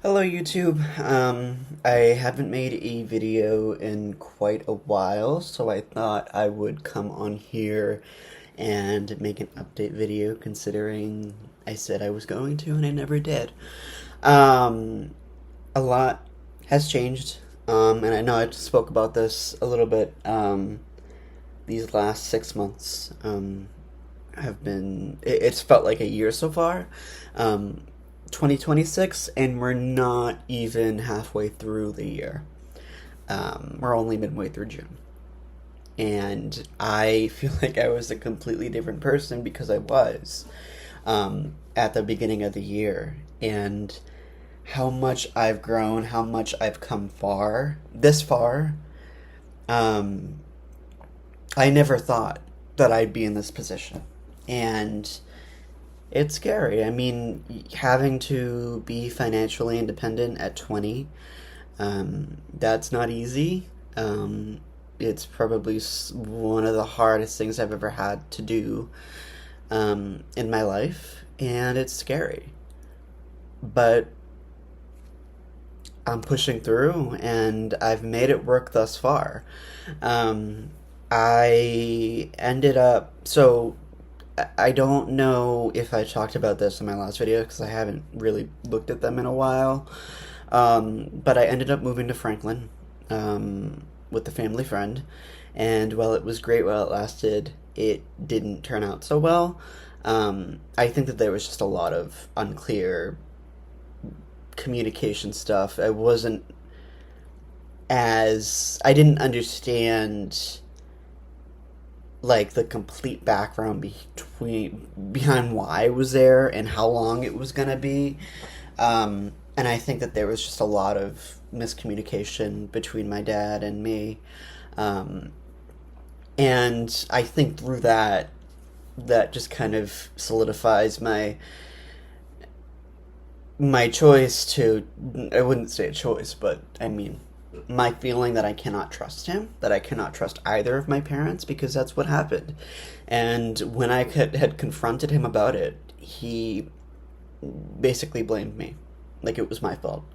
Hello YouTube. I haven't made a video in quite a while, so I thought I would come on here and make an update video considering I said I was going to and I never did. Um, a lot has changed, and I know I spoke about this a little bit, these last 6 months, have been, it's felt like a year so far. Um, 2026, and we're not even halfway through the year. We're only midway through June. And I feel like I was a completely different person because I was at the beginning of the year. And how much I've grown, how much I've come this far. Um, I never thought that I'd be in this position. And it's scary. I mean, having to be financially independent at 20, that's not easy. It's probably one of the hardest things I've ever had to do in my life, and it's scary. But I'm pushing through, and I've made it work thus far. Um, I ended up so I don't know if I talked about this in my last video because I haven't really looked at them in a while. But I ended up moving to Franklin with a family friend, and while it was great while it lasted, it didn't turn out so well. I think that there was just a lot of unclear communication stuff. I didn't understand like the complete background behind why I was there and how long it was gonna be. And I think that there was just a lot of miscommunication between my dad and me. Um, and I think through that just kind of solidifies my choice to, I wouldn't say a choice, but I mean my feeling that I cannot trust him, that I cannot trust either of my parents because that's what happened. And when had confronted him about it, he basically blamed me. Like it was my fault.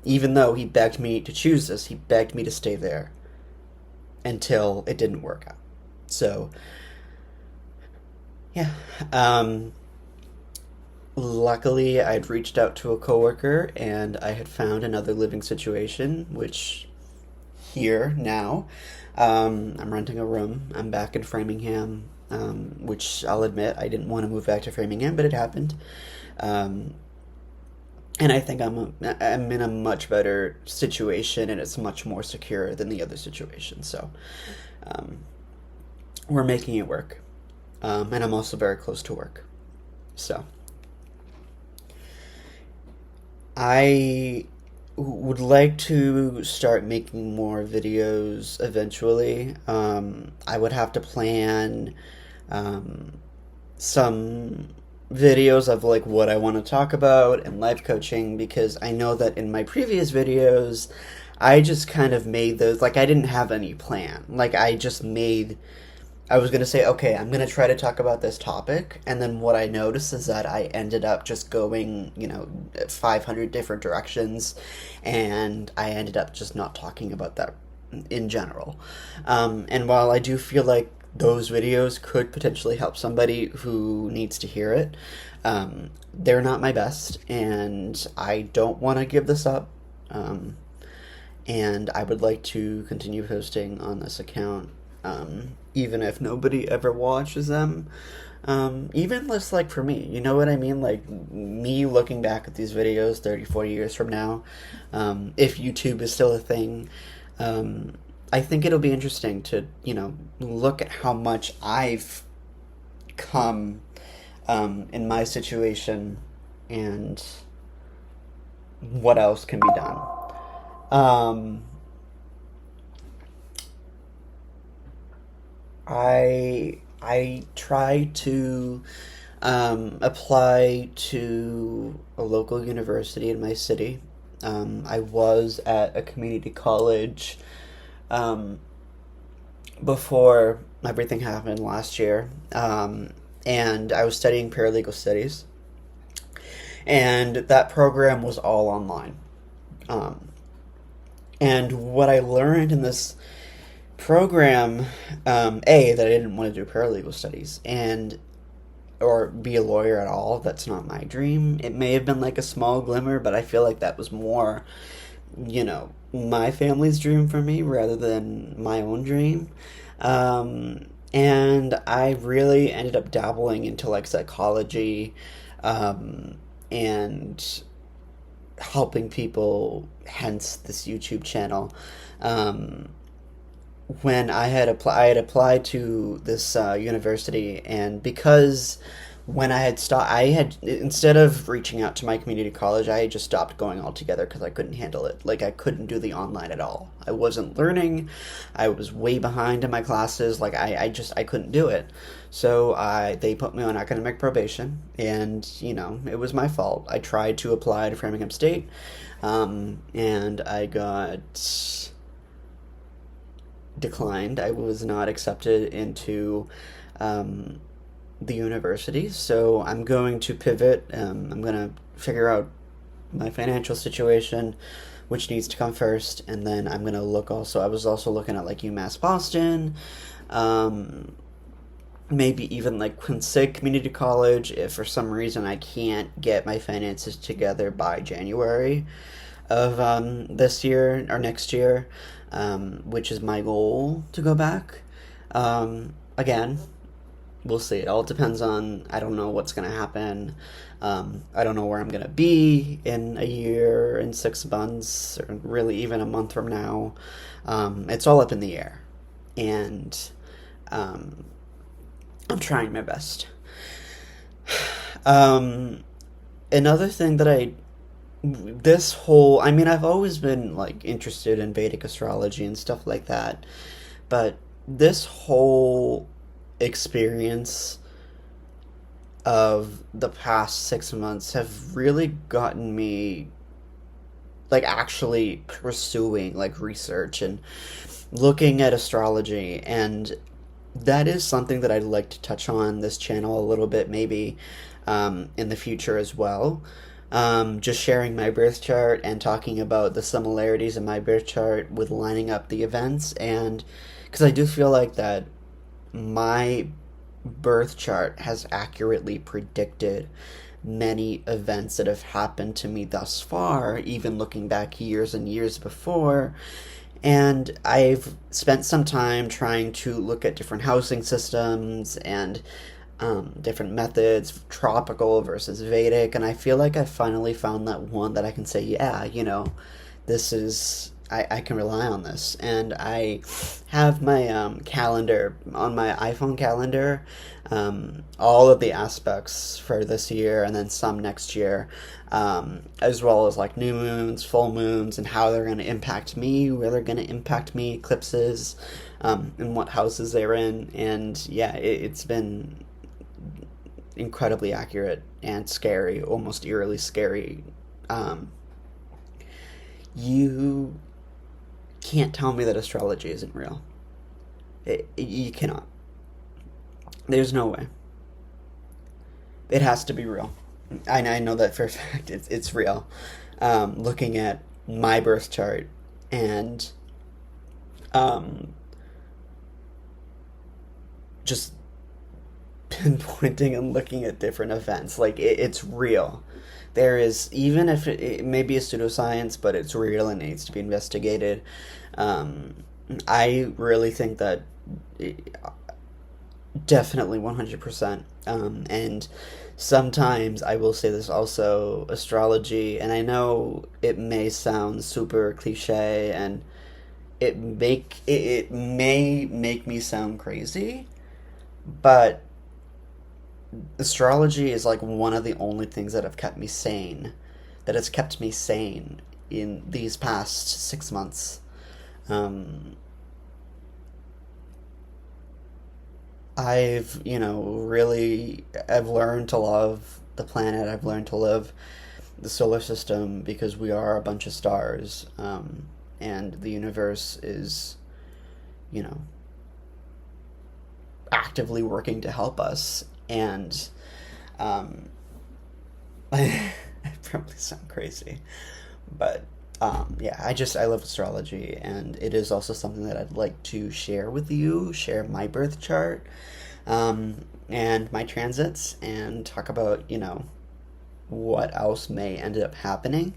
Even though he begged me to choose this, he begged me to stay there until it didn't work out. So, yeah. Um, Luckily, I'd reached out to a coworker and I had found another living situation, which here now. I'm renting a room. I'm back in Framingham, which I'll admit I didn't want to move back to Framingham, but it happened. Um, and I think I'm in a much better situation, and it's much more secure than the other situation. So um, we're making it work, and I'm also very close to work. So I would like to start making more videos eventually. I would have to plan um, some videos of like what I want to talk about and life coaching because I know that in my previous videos I just kind of made those like I didn't have any plan. Like I was going to say, okay, I'm going to try to talk about this topic. And then what I noticed is that I ended up just going, 500 different directions. And I ended up just not talking about that in general. And while I do feel like those videos could potentially help somebody who needs to hear it, they're not my best. And I don't want to give this up. And I would like to continue posting on this account, even if nobody ever watches them. Even just like for me, you know what I mean? Like me looking back at these videos 30, 40 years from now, if YouTube is still a thing, I think it'll be interesting to, look at how much I've come in my situation and what else can be done. Um, I try to apply to a local university in my city. I was at a community college um, before everything happened last year, and I was studying paralegal studies. And that program was all online. Um, and what I learned in this program, that I didn't want to do paralegal studies and or be a lawyer at all. That's not my dream. It may have been like a small glimmer, but I feel like that was more, my family's dream for me rather than my own dream. And I really ended up dabbling into like psychology, and helping people, hence this YouTube channel. Um, when I had applied to this university, and because when I had instead of reaching out to my community college, I had just stopped going altogether because I couldn't handle it. Like I couldn't do the online at all. I wasn't learning. I was way behind in my classes. Like I couldn't do it. So I they put me on academic probation, and it was my fault. I tried to apply to Framingham State, and I got declined. I was not accepted into um, the university, so I'm going to pivot. I'm going to figure out my financial situation, which needs to come first, and then I'm going to look also. I was also looking at like UMass Boston, um, maybe even like Quincy Community College if for some reason I can't get my finances together by January of this year or next year, which is my goal to go back. Again, we'll see. It all depends on, I don't know what's going to happen. I don't know where I'm going to be in a year, in 6 months, or really even a month from now. It's all up in the air. And um, I'm trying my best. Um, Another thing that this whole, I mean, I've always been like interested in Vedic astrology and stuff like that, but this whole experience of the past 6 months have really gotten me like actually pursuing like research and looking at astrology, and that is something that I'd like to touch on this channel a little bit, maybe in the future as well. Just sharing my birth chart and talking about the similarities in my birth chart with lining up the events, and because I do feel like that my birth chart has accurately predicted many events that have happened to me thus far, even looking back years and years before. And I've spent some time trying to look at different housing systems and different methods, tropical versus Vedic, and I feel like I finally found that one that I can say, yeah, this is I can rely on this. And I have my calendar on my iPhone calendar, all of the aspects for this year and then some next year, as well as like new moons, full moons, and how they're going to impact me, where they're going to impact me, eclipses, and what houses they're in. And yeah, it's been incredibly accurate and scary, almost eerily scary. Um, you can't tell me that astrology isn't real. You cannot. There's no way. It has to be real. I know that for a fact. It's real. Looking at my birth chart and um, just pinpointing and looking at different events, like it's real. There is, even if it may be a pseudoscience, but it's real and needs to be investigated. Um, I really think that definitely 100%. And sometimes I will say this also, astrology, and I know it may sound super cliche, and it may make me sound crazy, but astrology is like one of the only things that have kept me sane, that has kept me sane in these past 6 months. Um, I've learned to love the planet. I've learned to love the solar system because we are a bunch of stars, and the universe is, you know, actively working to help us. And um, probably sound crazy, but yeah, I love astrology, and it is also something that I'd like to share with you, share my birth chart, and my transits, and talk about, what else may end up happening.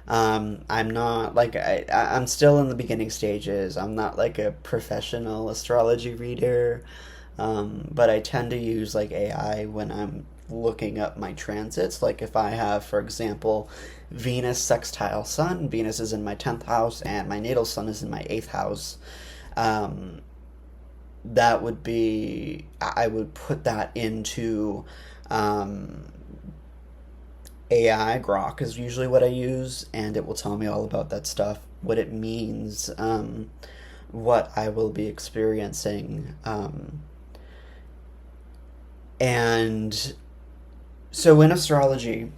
I'm not like I'm still in the beginning stages. I'm not like a professional astrology reader, but I tend to use like AI when I'm looking up my transits. Like if I have, for example, Venus sextile Sun, Venus is in my 10th house, and my natal Sun is in my 8th house. Um, that would be, I would put that into um, AI. Grok is usually what I use, and it will tell me all about that stuff, what it means, what I will be experiencing. And so in astrology,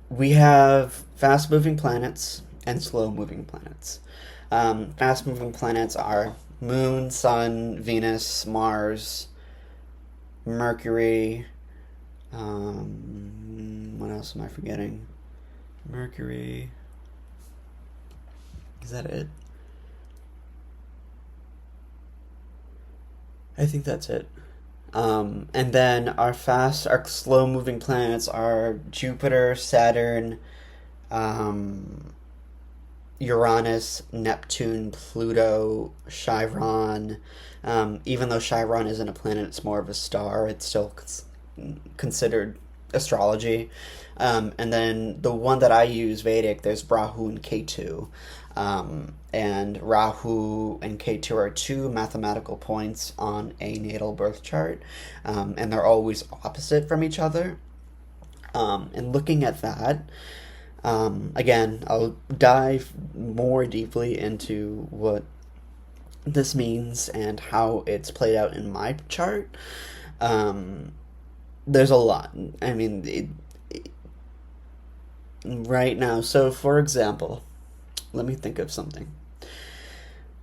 we have fast moving planets and slow moving planets. Fast moving planets are Moon, Sun, Venus, Mars, Mercury. What else am I forgetting? Mercury. Is that it? I think that's it. And then our slow moving planets are Jupiter, Saturn, um, Uranus, Neptune, Pluto, Chiron. Even though Chiron isn't a planet, it's more of a star. It's still considered astrology. And then the one that I use, Vedic, there's Rahu and Ketu. And Rahu and Ketu are two mathematical points on a natal birth chart, and they're always opposite from each other. And looking at that, again, I'll dive more deeply into what this means and how it's played out in my chart. Um, there's a lot. I mean, right now, so for example, let me think of something.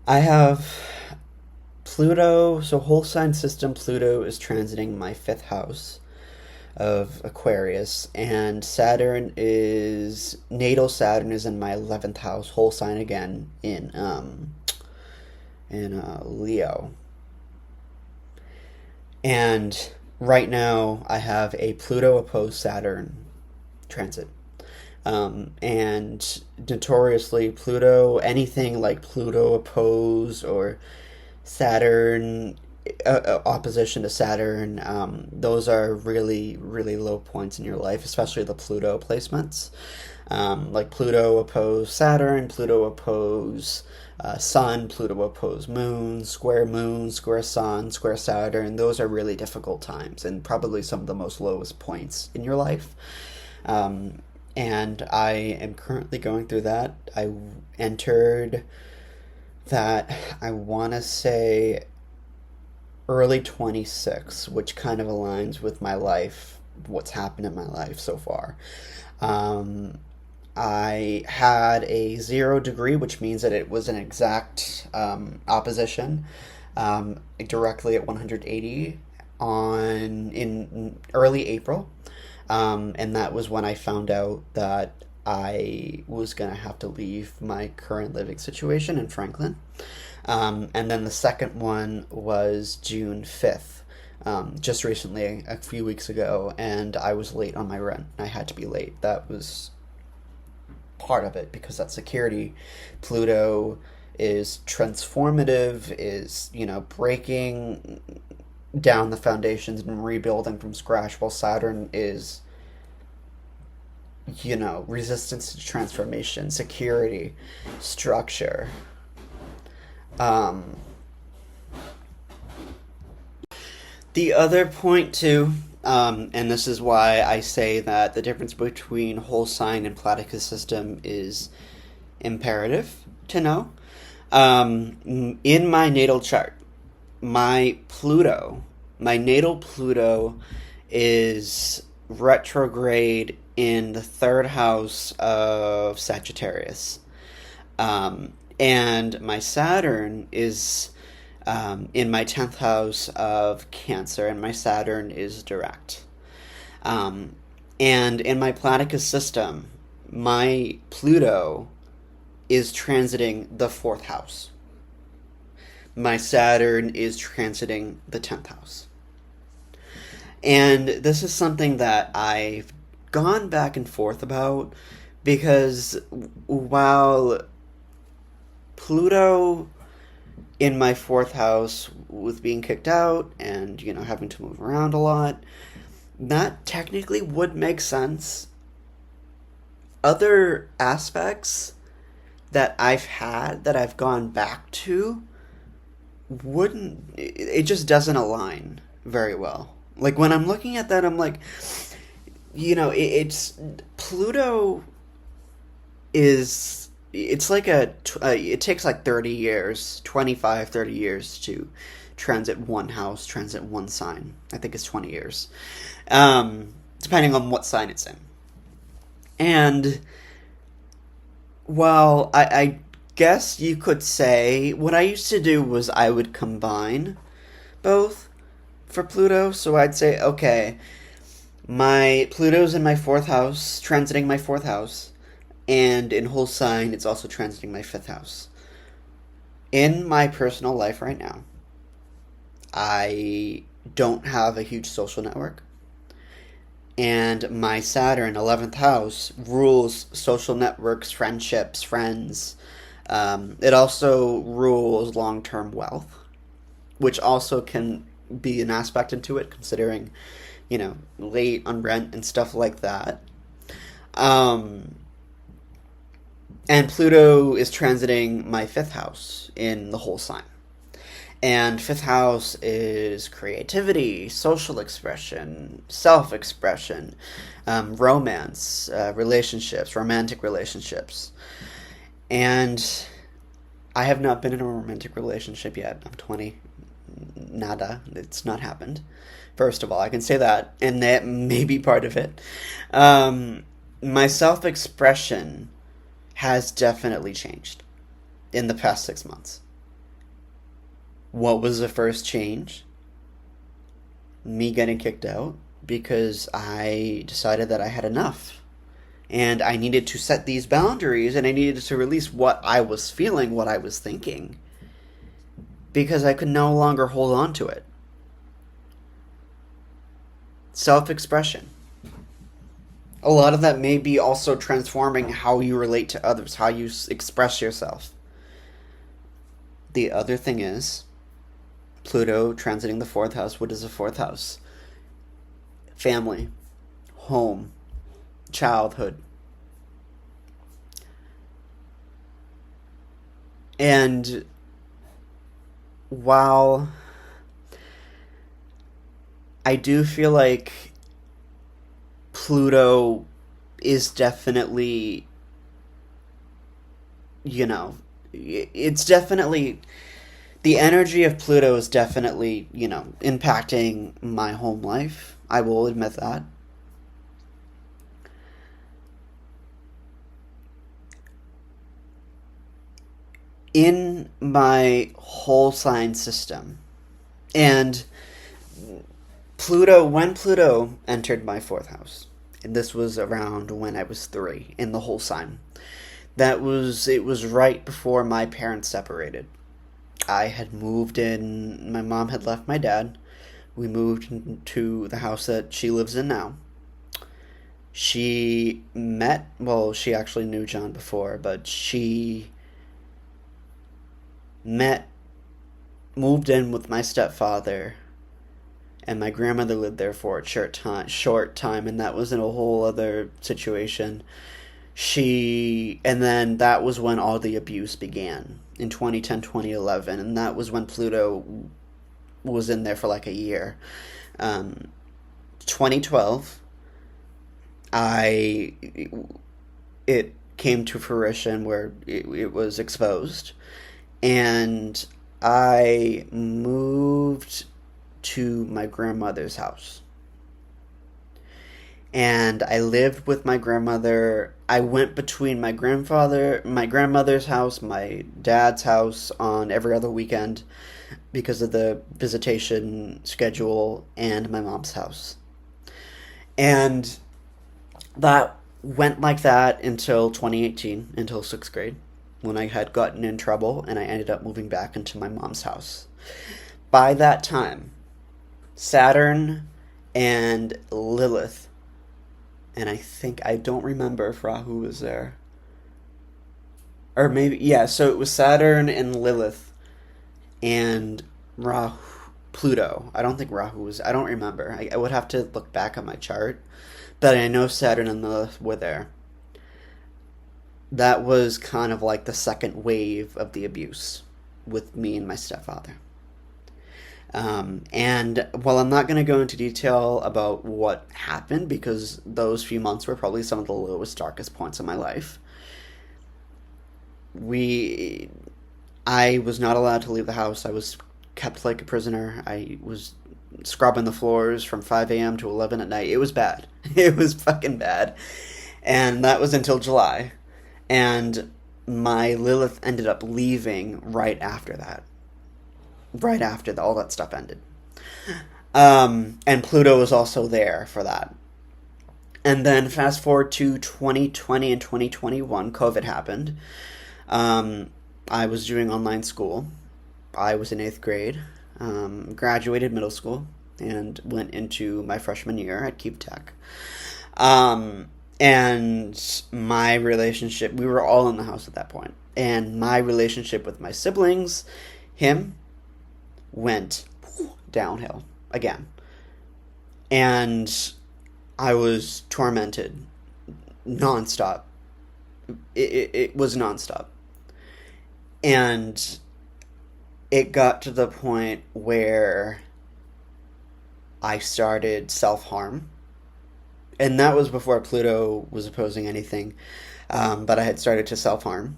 I have Pluto, so whole sign system, Pluto is transiting my fifth house of Aquarius, and Saturn is in my 11th house, whole sign again in Leo. And right now I have a Pluto opposed Saturn transit. And notoriously, anything like Pluto opposed or Saturn opposition to Saturn, those are really, really low points in your life, especially the Pluto placements. Like Pluto opposed Saturn, Pluto opposed Sun, Pluto opposed Moon, square Sun, square Saturn. Those are really difficult times and probably some of the most lowest points in your life. Um, and I am currently going through that. I entered that, I want to say, early 26, which kind of aligns with my life, what's happened in my life so far. Um, I had a 0 degree, which means that it was an exact opposition, directly at 180 in early April. And that was when I found out that I was going to have to leave my current living situation in Franklin. And then the second one was June 5th, just recently, a few weeks ago, and I was late on my rent. I had to be late. That was part of it because that security. Pluto is transformative, is, breaking down the foundations and rebuilding from scratch, while Saturn is, resistance to transformation, security, structure. Um, the other point, too, and this is why I say that the difference between whole sign and Platypus system is imperative to know. In my natal chart, my natal Pluto is retrograde in the third house of Sagittarius. And my Saturn is in my 10th house of Cancer, and my Saturn is direct. Um, And in my Platypus system, my Pluto is transiting the fourth house. My Saturn is transiting the 10th house. And this is something that I've gone back and forth about because while Pluto in my fourth house with being kicked out and, having to move around a lot, that technically would make sense. Other aspects that I've had that I've gone back to wouldn't, it just doesn't align very well. Like when I'm looking at that, I'm like, it's Pluto is it's like it takes like 30 years, 25, 30 years to transit one house, transit one sign. I think it's 20 years, depending on what sign it's in. And well, I guess you could say what I used to do was I would combine both for Pluto. So I'd say, okay, my Pluto's in my fourth house, transiting my fourth house, and in whole sign, it's also transiting my fifth house. In my personal life right now, I don't have a huge social network. And my Saturn, 11th house, rules social networks, friendships, friends. It also rules long term wealth, which also can be an aspect into it, considering, late on rent and stuff like that. And Pluto is transiting my fifth house in the whole sign. And fifth house is creativity, social expression, self-expression, romance, relationships, romantic relationships. And I have not been in a romantic relationship yet. I'm 20. Nada. It's not happened. First of all, I can say that, and that may be part of it. My self-expression has definitely changed in the past 6 months. What was the first change? Me getting kicked out because I decided that I had enough. And I needed to set these boundaries and I needed to release what I was feeling, what I was thinking. Because I could no longer hold on to it. Self-expression. A lot of that may be also transforming how you relate to others, how you express yourself. The other thing is, Pluto transiting the fourth house. What is the fourth house? Family, home, childhood. And while I do feel like Pluto is definitely, it's definitely, the energy of Pluto is definitely, impacting my home life. I will admit that. In my whole sign system, and when Pluto entered my fourth house, and this was around when I was 3 in the whole sign, it was right before my parents separated. I had moved in, my mom had left my dad. We moved into the house that she lives in now. She actually knew John before, but she moved in with my stepfather, and my grandmother lived there for a short time, and that was in a whole other situation. And then that was when all the abuse began in 2010, 2011, and that was when Pluto was in there for like a year. 2012, it came to fruition where it was exposed, and I moved to my grandmother's house. And I lived with my grandmother. I went between my grandmother's house, my dad's house on every other weekend because of the visitation schedule, and my mom's house. And That went like that until 2018, until sixth grade, when I had gotten in trouble and I ended up moving back into my mom's house. By that time, Saturn and Lilith, and I don't remember if Rahu was there. Or maybe, yeah, so it was Saturn and Lilith and Rahu, Pluto. I don't think Rahu was, I don't remember. I would have to look back at my chart, but I know Saturn and Lilith were there. That was kind of like the second wave of the abuse with me and my stepfather. And while I'm not going to go into detail about what happened, because those few months were probably some of the lowest, darkest points in my life, we, I was not allowed to leave the house. I was kept like a prisoner. I was scrubbing the floors from 5 a.m. to 11 at night. It was bad. It was fucking bad. And that was until July. And my Lilith ended up leaving right after that. Right after all that stuff ended. And Pluto was also there for that. And then fast forward to 2020 and 2021, COVID happened. I was doing online school. I was in eighth grade, graduated middle school, and went into my freshman year at Keep Tech. And my relationship, we were all in the house at that point, and my relationship with my siblings, him, went downhill again. And I was tormented nonstop. It was nonstop. And it got to the point where I started self harm. And that was before Pluto was opposing anything. But I had started to self harm.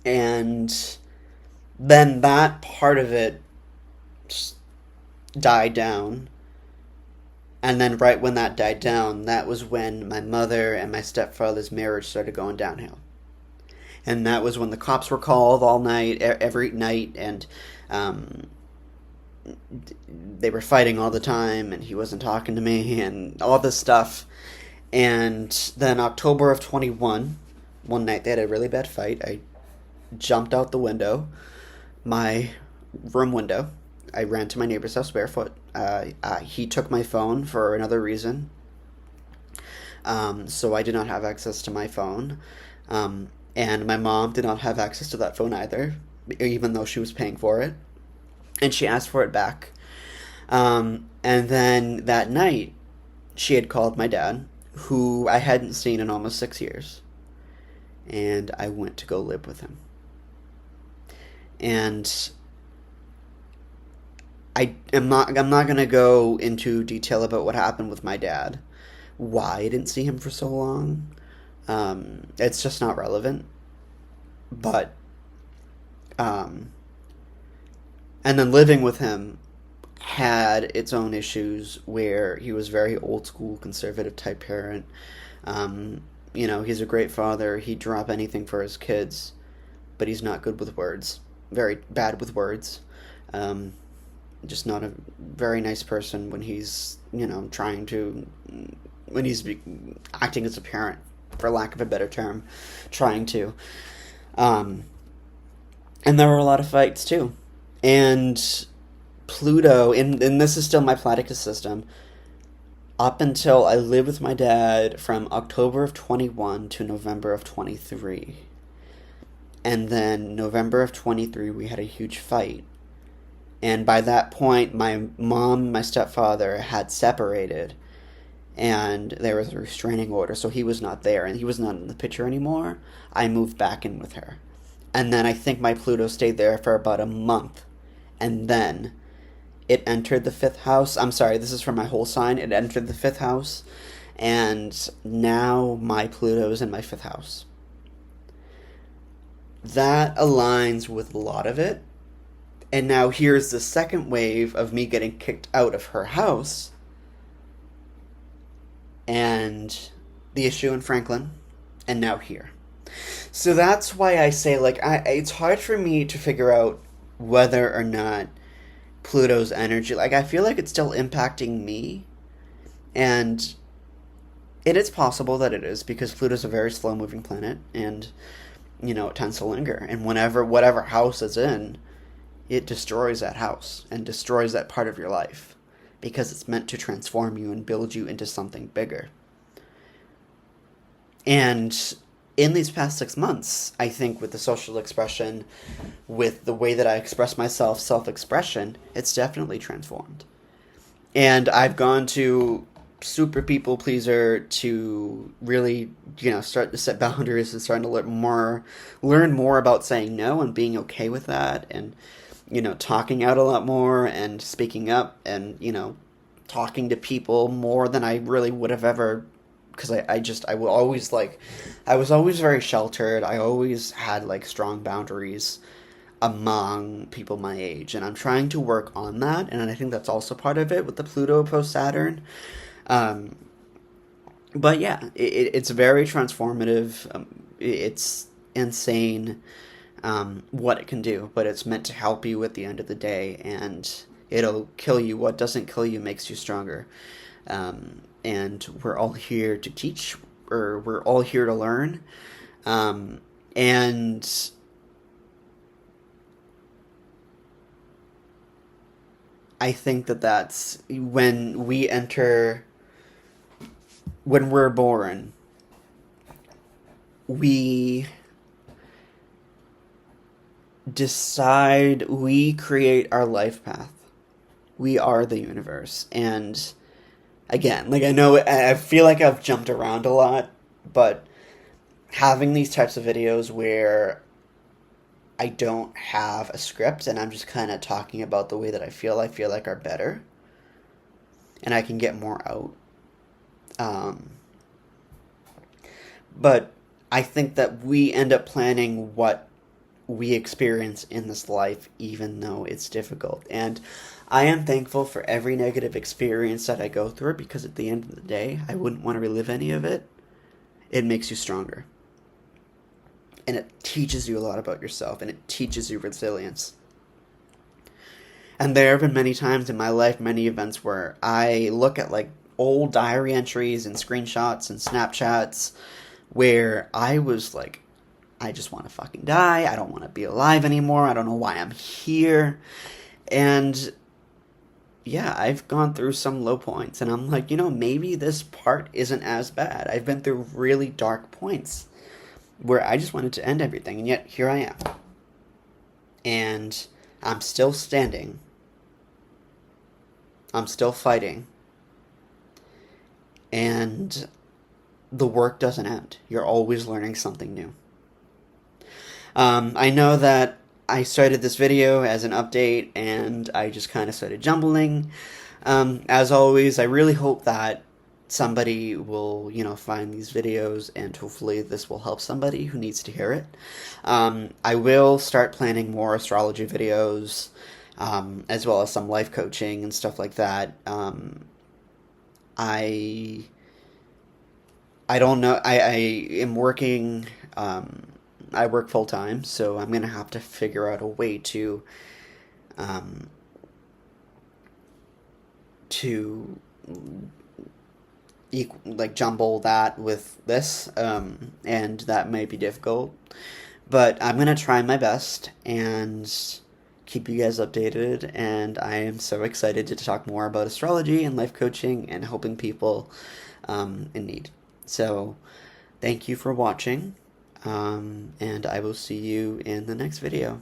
And then that part of it died down. And then right when that died down, that was when my mother and my stepfather's marriage started going downhill. And that was when the cops were called all night, every night, and they were fighting all the time, and he wasn't talking to me, and all this stuff. And then October of 21, one night they had a really bad fight. I jumped out the window, my room window. I ran to my neighbor's house barefoot. He took my phone for another reason, so I did not have access to my phone. And my mom did not have access to that phone either, even though she was paying for it. And she asked for it back. And then that night, she had called my dad, who I hadn't seen in almost 6 years. And I went to go live with him. And I'm not going to go into detail about what happened with my dad. Why I didn't see him for so long. It's just not relevant. But, and then living with him had its own issues where he was very old school, conservative type parent. He's a great father. He'd drop anything for his kids, but he's not good with words. Very bad with words. Just not a very nice person when he's, when he's acting as a parent, for lack of a better term, trying to. And there were a lot of fights too. And Pluto, and this is still my Platypus system, up until I lived with my dad from October of 21 to November of 23. And then November of 23, we had a huge fight. And by that point, my mom and my stepfather had separated. And there was a restraining order, so he was not there, and he was not in the picture anymore. I moved back in with her. And then I think my Pluto stayed there for about a month. And then it entered the fifth house. I'm sorry, this is for my whole sign. It entered the fifth house. And now my Pluto's in my fifth house. That aligns with a lot of it. And now here's the second wave of me getting kicked out of her house. And the issue in Franklin. And now here. So that's why I say, it's hard for me to figure out whether or not Pluto's energy, I feel like it's still impacting me. And It is possible that it is because Pluto's a very slow moving planet and, it tends to linger. And whatever house it's in, it destroys that house and destroys that part of your life because it's meant to transform you and build you into something bigger. And in these past 6 months, I think with the social expression, with the way that I express myself, self expression, it's definitely transformed. And I've gone to super people pleaser to really, start to set boundaries and starting to learn more about saying no and being okay with that, and talking out a lot more and speaking up, and talking to people more than I really would have ever, because I will always I was always very sheltered. I always had strong boundaries among people my age, and I'm trying to work on that, and I think that's also part of it with the Pluto post Saturn. um, but yeah, it's very transformative. It's insane, what it can do, but it's meant to help you at the end of the day, and it'll kill you. What doesn't kill you makes you stronger. And we're all here to teach, or we're all here to learn. And I think that that's when we're born, we we create our life path. We are the universe. And again, I know I feel like I've jumped around a lot, but having these types of videos where I don't have a script and I'm just kind of talking about the way that I feel like are better, and I can get more out. Um, but I think that we end up planning what we experience in this life, even though it's difficult. And I am thankful for every negative experience that I go through, because at the end of the day, I wouldn't want to relive any of it. It makes you stronger. And it teaches you a lot about yourself, and it teaches you resilience. And there have been many times in my life, many events where I look at old diary entries and screenshots and Snapchats where I was like, I just want to fucking die. I don't want to be alive anymore. I don't know why I'm here. And yeah, I've gone through some low points, and I'm like, maybe this part isn't as bad. I've been through really dark points where I just wanted to end everything, and yet here I am. And I'm still standing. I'm still fighting. And the work doesn't end. You're always learning something new. I know that I started this video as an update, and I just kind of started jumbling. As always, I really hope that somebody will, find these videos, and hopefully this will help somebody who needs to hear it. I will start planning more astrology videos, as well as some life coaching and stuff like that. I I don't know. I am working. I work full time, so I'm gonna have to figure out a way um, to jumble that with this, and that may be difficult. But I'm gonna try my best and keep you guys updated. And I am so excited to talk more about astrology and life coaching and helping people in need. So, thank you for watching, and I will see you in the next video.